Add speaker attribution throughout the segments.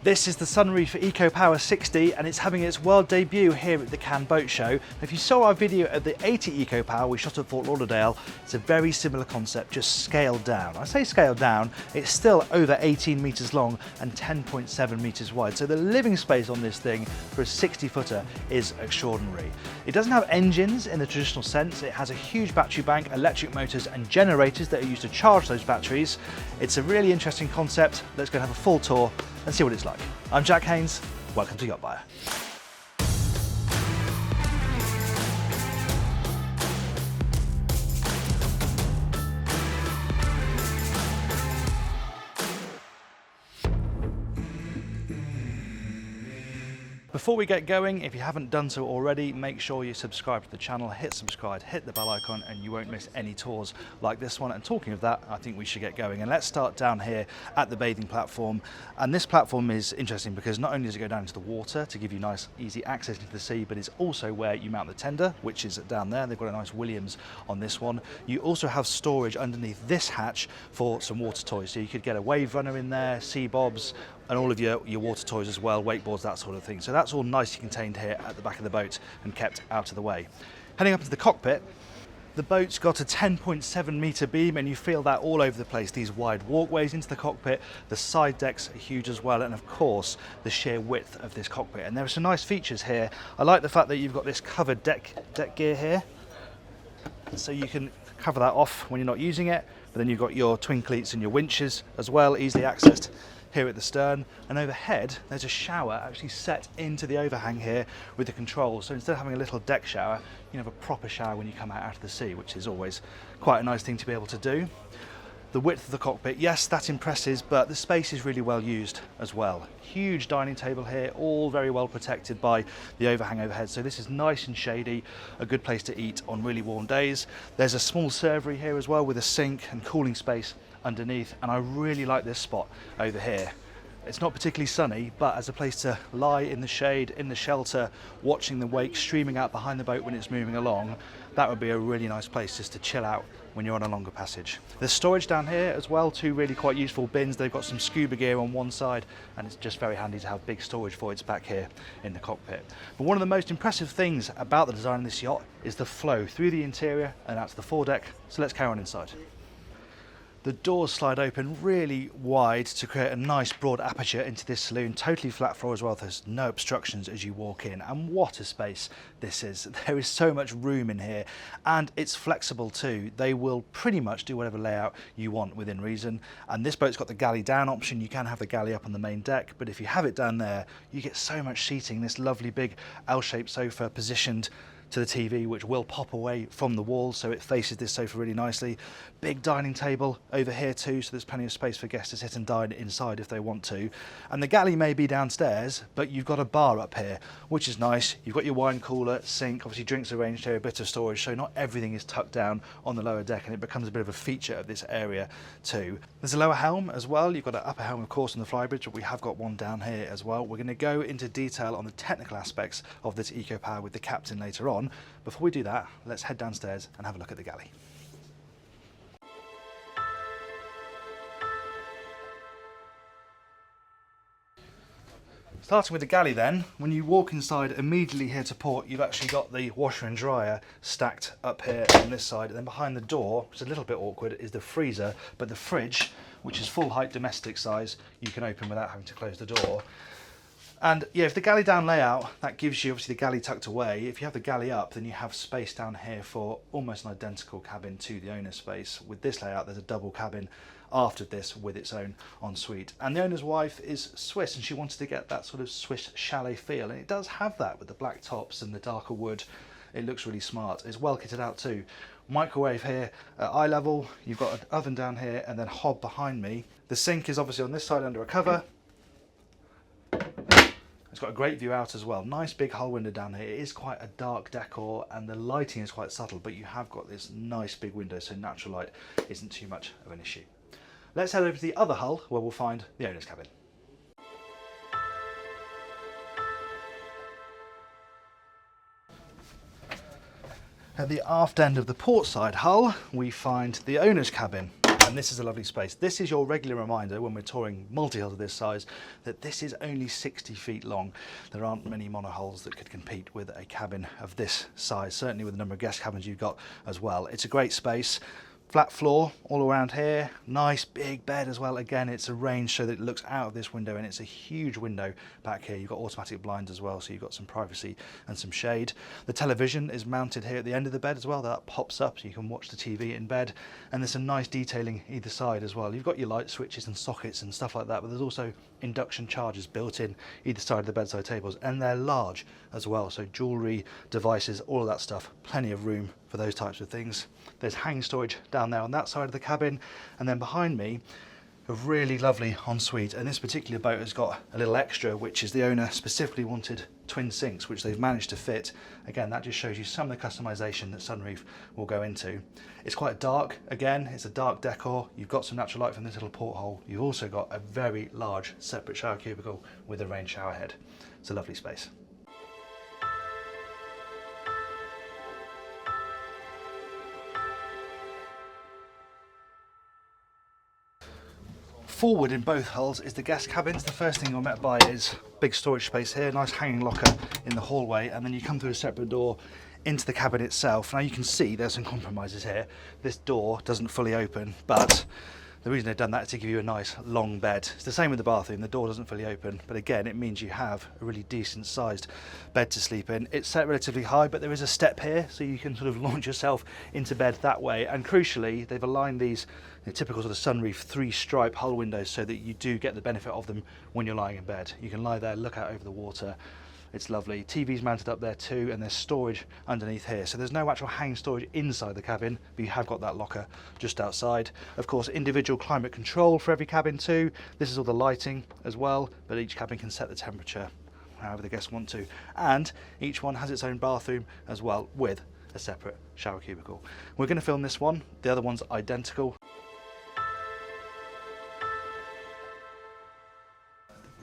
Speaker 1: This is the Sunreef Eco Power 60 and it's having its world debut here at the Cannes Boat Show. If you saw our video of the 80 Eco Power we shot at Fort Lauderdale, it's a very similar concept, just scaled down. I say scaled down, it's still over 18 metres long and 10.7 metres wide. So the living space on this thing for a 60 footer is extraordinary. It doesn't have engines in the traditional sense. It has a huge battery bank, electric motors and generators that are used to charge those batteries. It's a really interesting concept. Let's go and have a full tour and see what it's like. I'm Jack Haines, welcome to YachtBuyer. Before we get going, if you haven't done so already, make sure you subscribe to the channel, hit subscribe, hit the bell icon, and you won't miss any tours like this one. And talking of that, I think we should get going. And let's start down here at the bathing platform. And this platform is interesting because not only does it go down into the water to give you nice, easy access into the sea, but it's also where you mount the tender, which is down there. They've got a nice Williams on this one. You also have storage underneath this hatch for some water toys. So you could get a wave runner in there, sea bobs, and all of your water toys as well, wakeboards, that sort of thing. So that's all nicely contained here at the back of the boat and kept out of the way. Heading up into the cockpit, the boat's got a 10.7 metre beam and you feel that all over the place. These wide walkways into the cockpit, the side decks are huge as well, and of course the sheer width of this cockpit. And there are some nice features here. I like the fact that you've got this covered deck gear here, so you can cover that off when you're not using it, but then you've got your twin cleats and your winches as well, easily accessed here at the stern. And overhead there's a shower actually set into the overhang here with the controls, so instead of having a little deck shower, you can have a proper shower when you come out of the sea, which is always quite a nice thing to be able to do. The width of the cockpit, yes, that impresses, but the space is really well used as well. Huge dining table here, all very well protected by the overhang overhead, so this is nice and shady, a good place to eat on really warm days. There's a small servery here as well with a sink and cooling space underneath, and I really like this spot over here. It's not particularly sunny, but as a place to lie in the shade, in the shelter, watching the wake streaming out behind the boat when it's moving along, that would be a really nice place just to chill out when you're on a longer passage. There's storage down here as well, two really quite useful bins. They've got some scuba gear on one side, and it's just very handy to have big storage voids back here in the cockpit. But one of the most impressive things about the design of this yacht is the flow through the interior and out to the foredeck. So let's carry on inside. The doors slide open really wide to create a nice broad aperture into this saloon, totally flat floor as well. There's no obstructions as you walk in, and what a space this is. There is so much room in here, and it's flexible too. They will pretty much do whatever layout you want within reason. And this boat's got the galley down option. You can have the galley up on the main deck, but if you have it down there, you get so much seating. This lovely big L-shaped sofa positioned to the TV, which will pop away from the wall, so it faces this sofa really nicely. Big dining table over here too, so there's plenty of space for guests to sit and dine inside if they want to. And the galley may be downstairs, but you've got a bar up here, which is nice. You've got your wine cooler, sink, obviously drinks arranged here, a bit of storage, so not everything is tucked down on the lower deck, and it becomes a bit of a feature of this area too. There's a lower helm as well. You've got an upper helm, of course, on the Flybridge, but we have got one down here as well. We're going to go into detail on the technical aspects of this Eco Power with the captain later on. Before we do that, let's head downstairs and have a look at the galley. Starting with the galley then, when you walk inside immediately here to port, you've actually got the washer and dryer stacked up here on this side, and then behind the door, which is a little bit awkward, is the freezer, but the fridge, which is full height domestic size, you can open without having to close the door. And yeah, if the galley down layout, that gives you obviously the galley tucked away. If you have the galley up, then you have space down here for almost an identical cabin to the owner's space. With this layout, there's a double cabin after this with its own ensuite. And the owner's wife is Swiss, and she wanted to get that sort of Swiss chalet feel, and it does have that with the black tops and the darker wood. It looks really smart. It's well kitted out too. Microwave here at eye level. You've got an oven down here and then hob behind me. The sink is obviously on this side under a cover. It's got a great view out as well. Nice big hull window down here. It is quite a dark decor and the lighting is quite subtle, but you have got this nice big window, so natural light isn't too much of an issue. Let's head over to the other hull where we'll find the owner's cabin. At the aft end of the port side hull, we find the owner's cabin. And this is a lovely space. This is your regular reminder when we're touring multi-hulls of this size that this is only 60 feet long. There aren't many monohulls that could compete with a cabin of this size, certainly with the number of guest cabins you've got as well. It's a great space. Flat floor all around here, nice big bed as well. Again, it's arranged so that it looks out of this window, and it's a huge window back here. You've got automatic blinds as well, so you've got some privacy and some shade. The television is mounted here at the end of the bed as well. That pops up so you can watch the TV in bed, and there's some nice detailing either side as well. You've got your light switches and sockets and stuff like that, but there's also induction chargers built in either side of the bedside tables, and they're large as well, so jewellery, devices, all of that stuff, plenty of room for those types of things. There's hang storage down there on that side of the cabin, and then behind me a really lovely ensuite, and this particular boat has got a little extra, which is the owner specifically wanted twin sinks, which they've managed to fit. Again, that just shows you some of the customization that Sunreef will go into. It's quite dark. Again, it's a dark decor. You've got some natural light from this little porthole. You've also got a very large separate shower cubicle with a rain shower head. It's a lovely space. Forward in both hulls is the guest cabins. The first thing you're met by is big storage space here, nice hanging locker in the hallway, and then you come through a separate door into the cabin itself. Now you can see there's some compromises here. This door doesn't fully open, but the reason they've done that is to give you a nice long bed. It's the same with the bathroom. The door doesn't fully open, but again, it means you have a really decent sized bed to sleep in. It's set relatively high, but there is a step here, so you can sort of launch yourself into bed that way. And crucially, they've aligned these typical sort of Sunreef 3-stripe hull windows so that you do get the benefit of them when you're lying in bed. You can lie there, look out over the water. It's lovely. TV's mounted up there too, and there's storage underneath here. So there's no actual hang storage inside the cabin, but you have got that locker just outside. Of course, individual climate control for every cabin too. This is all the lighting as well, but each cabin can set the temperature however the guests want to. And each one has its own bathroom as well, with a separate shower cubicle. We're going to film this one. The other one's identical.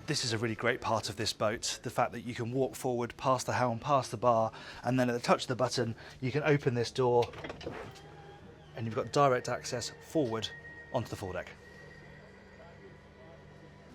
Speaker 1: This is a really great part of this boat, the fact that you can walk forward past the helm, past the bar, and then at the touch of the button you can open this door and you've got direct access forward onto the foredeck.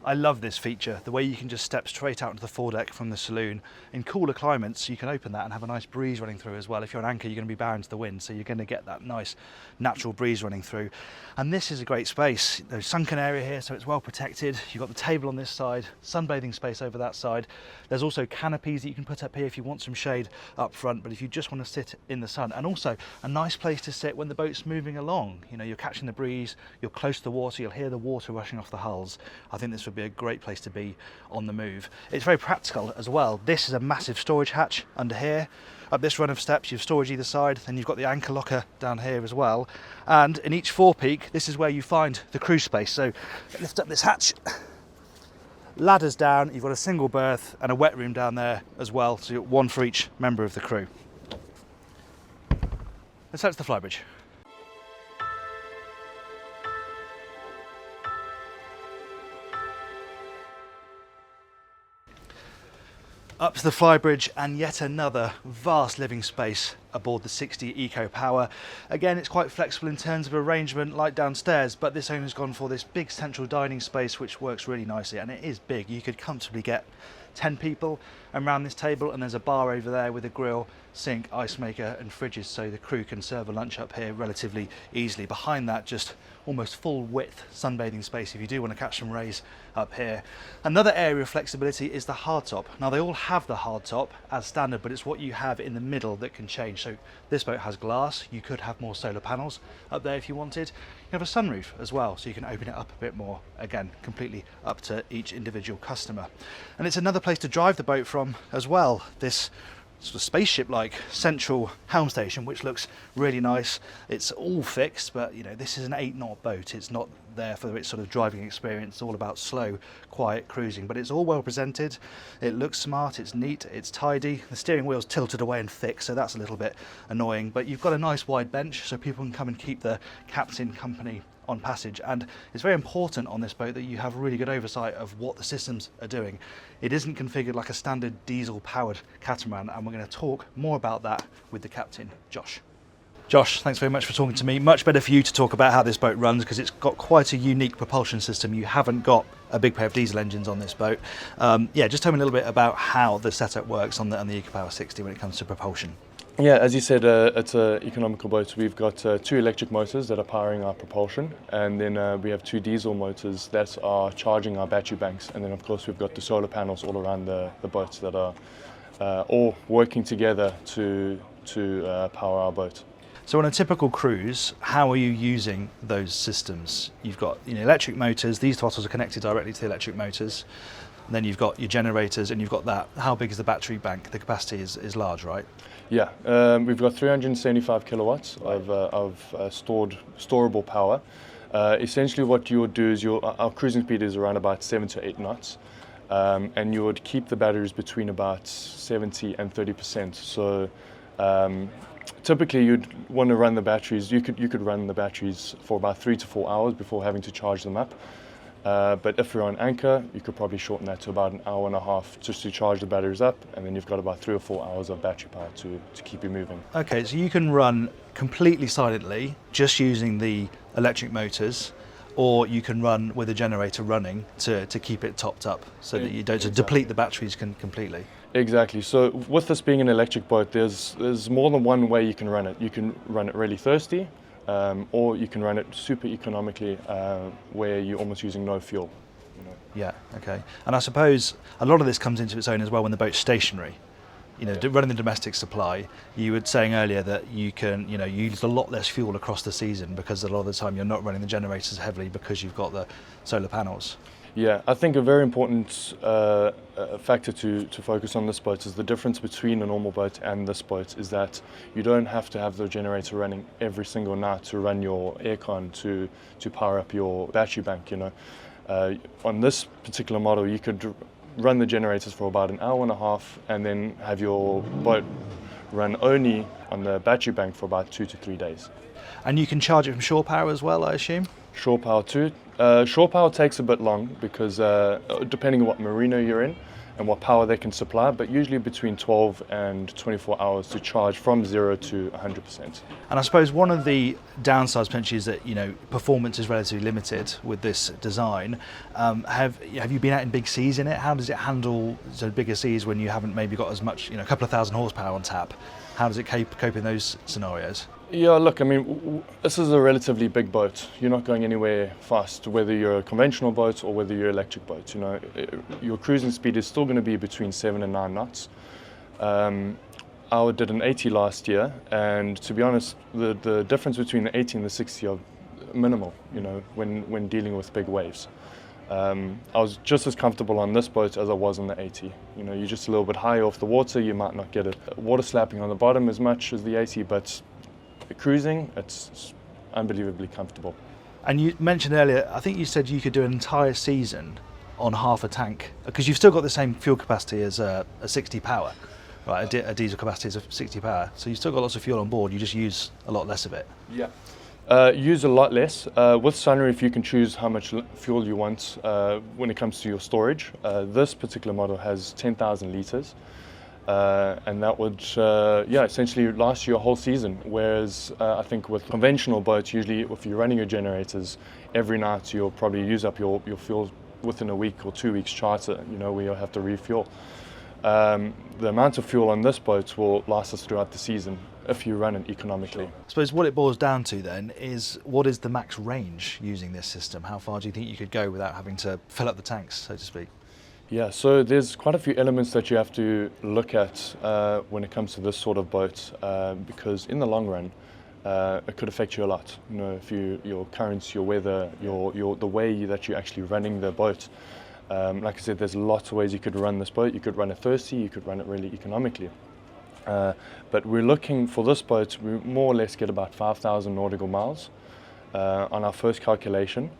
Speaker 1: I love this feature, the way you can just step straight out into the foredeck from the saloon. In cooler climates, you can open that and have a nice breeze running through as well. If you're an anchor, you're going to be bowing to the wind, so you're going to get that nice natural breeze running through. And this is a great space. There's a sunken area here, so it's well protected. You've got the table on this side, sunbathing space over that side. There's also canopies that you can put up here if you want some shade up front, but if you just want to sit in the sun. And also a nice place to sit when the boat's moving along. You know, you're catching the breeze, you're close to the water, you'll hear the water rushing off the hulls. I think this would be a great place to be on the move. It's very practical as well. This is a massive storage hatch under here. Up this run of steps you've storage either side, then you've got the anchor locker down here as well, and in each forepeak this is where you find the crew space. So lift up this hatch, ladders down, you've got a single berth and a wet room down there as well, so you've got one for each member of the crew. And so that's the Flybridge. Up to the Flybridge, and yet another vast living space aboard the 60 Eco Power. Again, it's quite flexible in terms of arrangement like downstairs, but this owner's gone for this big central dining space which works really nicely, and it is big. You could comfortably get 10 people around this table, and there's a bar over there with a grill, sink, ice maker and fridges, so the crew can serve a lunch up here relatively easily. Behind that, just almost full width sunbathing space if you do want to catch some rays up here. Another area of flexibility is the hardtop. Now they all have the hardtop as standard, but it's what you have in the middle that can change. So this boat has glass, you could have more solar panels up there if you wanted. You have a sunroof as well, so you can open it up a bit more. Again, completely up to each individual customer. And it's another place to drive the boat from as well. This sort of spaceship-like central helm station, which looks really nice. It's all fixed, but you know, this is an 8-knot boat. It's not there for its sort of driving experience. It's all about slow, quiet cruising, but it's all well presented. It looks smart, it's neat, it's tidy. The steering wheel's tilted away and fixed, so that's a little bit annoying, but you've got a nice wide bench so people can come and keep the captain company on passage. And it's very important on this boat that you have really good oversight of what the systems are doing. It isn't configured like a standard diesel powered catamaran, and we're going to talk more about that with the captain, Josh. Josh, thanks very much for talking to me. Much better for you to talk about how this boat runs because it's got quite a unique propulsion system. You haven't got a big pair of diesel engines on this boat. Yeah, just tell me a little bit about how the setup works on the Eco Power 60 when it comes to propulsion.
Speaker 2: Yeah, as you said, it's an economical boat. We've got 2 electric motors that are powering our propulsion, and then we have 2 diesel motors that are charging our battery banks, and then of course we've got the solar panels all around the boats that are all working together to power our boat.
Speaker 1: So on a typical cruise, how are you using those systems? You've got electric motors, these throttles are connected directly to the electric motors, and then you've got your generators and you've got that. How big is the battery bank? The capacity is large, right?
Speaker 2: Yeah, we've got 375 kilowatts of storable power. Essentially what you would do is our cruising speed is around about 7 to 8 knots, and you would keep the batteries between about 70 and 30%. So typically you'd want to run the batteries, you could run the batteries for about 3 to 4 hours before having to charge them up. But if you're on anchor, you could probably shorten that to about an hour and a half just to charge the batteries up, and then you've got about 3 or 4 hours of battery power to keep you moving.
Speaker 1: Okay, so you can run completely silently, just using the electric motors, or you can run with a generator running to keep it topped up so that you don't deplete the batteries completely.
Speaker 2: Exactly. So with this being an electric boat, there's more than one way you can run it. You can run it really thirsty, or you can run it super economically, where you're almost using no fuel.
Speaker 1: Yeah, okay. And I suppose a lot of this comes into its own as well when the boat's stationary. Running the domestic supply, you were saying earlier that you can, use a lot less fuel across the season because a lot of the time you're not running the generators heavily because you've got the solar panels.
Speaker 2: Yeah, I think a very important factor to focus on this boat is the difference between a normal boat and this boat is that you don't have to have the generator running every single night to run your aircon to power up your battery bank. On this particular model, you could run the generators for about an hour and a half and then have your boat run only on the battery bank for about 2 to 3 days.
Speaker 1: And you can charge it from shore power as well, I assume?
Speaker 2: Shore power too. Shore power takes a bit long because depending on what marina you're in and what power they can supply, but usually between 12 and 24 hours to charge from 0 to 100%.
Speaker 1: And I suppose one of the downsides potentially is that performance is relatively limited with this design. Have you been out in big seas in it? How does it handle bigger seas when you haven't maybe got as much, a couple of thousand horsepower on tap? How does it cope in those scenarios?
Speaker 2: Yeah, look, I mean, this is a relatively big boat. You're not going anywhere fast, whether you're a conventional boat or whether you're an electric boat. Your cruising speed is still going to be between 7 and 9 knots. I did an 80 last year, and to be honest, the difference between the 80 and the 60 are minimal, when dealing with big waves. I was just as comfortable on this boat as I was on the 80. You're just a little bit higher off the water, you might not get it water slapping on the bottom as much as the 80, but cruising, it's unbelievably comfortable.
Speaker 1: And you mentioned earlier, I think you said you could do an entire season on half a tank, because you've still got the same fuel capacity as a 60 power, right? A diesel capacity is a 60 power, so you've still got lots of fuel on board, you just use a lot less of it.
Speaker 2: Yeah. Use a lot less. With Sunreef, you can choose how much fuel you want when it comes to your storage. This particular model has 10,000 litres. And that would essentially last you a whole season, whereas I think with conventional boats, usually if you're running your generators every night, you'll probably use up your fuel within a week or 2 weeks charter, where you'll have to refuel. The amount of fuel on this boat will last us throughout the season if you run it economically.
Speaker 1: I suppose what it boils down to then is, what is the max range using this system? How far do you think you could go without having to fill up the tanks, so to speak?
Speaker 2: Yeah, so there's quite a few elements that you have to look at when it comes to this sort of boat, because in the long run, it could affect you a lot. If your currents, your weather, the way that you're actually running the boat. Like I said, there's lots of ways you could run this boat. You could run it thirsty, you could run it really economically. But we're looking for this boat, we more or less get about 5,000 nautical miles on our first calculation.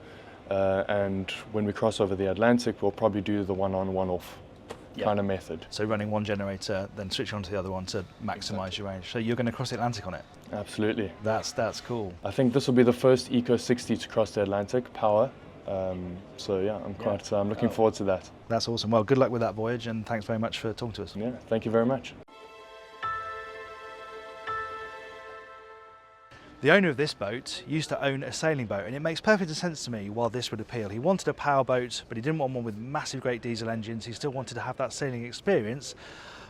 Speaker 2: And when we cross over the Atlantic, we'll probably do the one-on, one-off kind of method.
Speaker 1: So running one generator, then switch on to the other one to maximise your range. So you're going to cross the Atlantic on it?
Speaker 2: Absolutely.
Speaker 1: That's cool.
Speaker 2: I think this will be the first Eco 60 to cross the Atlantic, power. So yeah, I'm looking forward to that.
Speaker 1: That's awesome. Well, good luck with that voyage, and thanks very much for talking to us.
Speaker 2: Yeah, thank you very much.
Speaker 1: The owner of this boat used to own a sailing boat, and it makes perfect sense to me why this would appeal. He wanted a power boat, but he didn't want one with massive great diesel engines. He still wanted to have that sailing experience,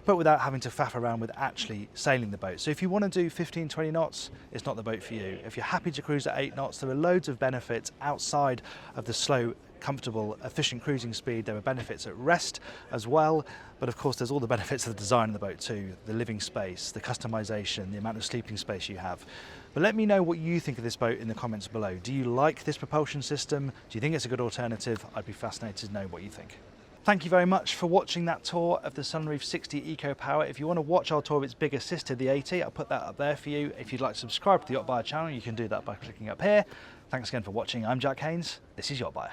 Speaker 1: but without having to faff around with actually sailing the boat. So if you want to do 15, 20 knots, it's not the boat for you. If you're happy to cruise at 8 knots, there are loads of benefits outside of the slow, comfortable, efficient cruising speed. There are benefits at rest as well, but of course there's all the benefits of the design of the boat too, the living space, the customization, the amount of sleeping space you have. But let me know what you think of this boat in the comments below. Do you like this propulsion system? Do you think it's a good alternative? I'd be fascinated to know what you think. Thank you very much for watching that tour of the Sunreef 60 Eco Power. If you want to watch our tour of its bigger sister, the 80, I'll put that up there for you. If you'd like to subscribe to the YachtBuyer channel, you can do that by clicking up here. Thanks again for watching. I'm Jack Haines. This is YachtBuyer.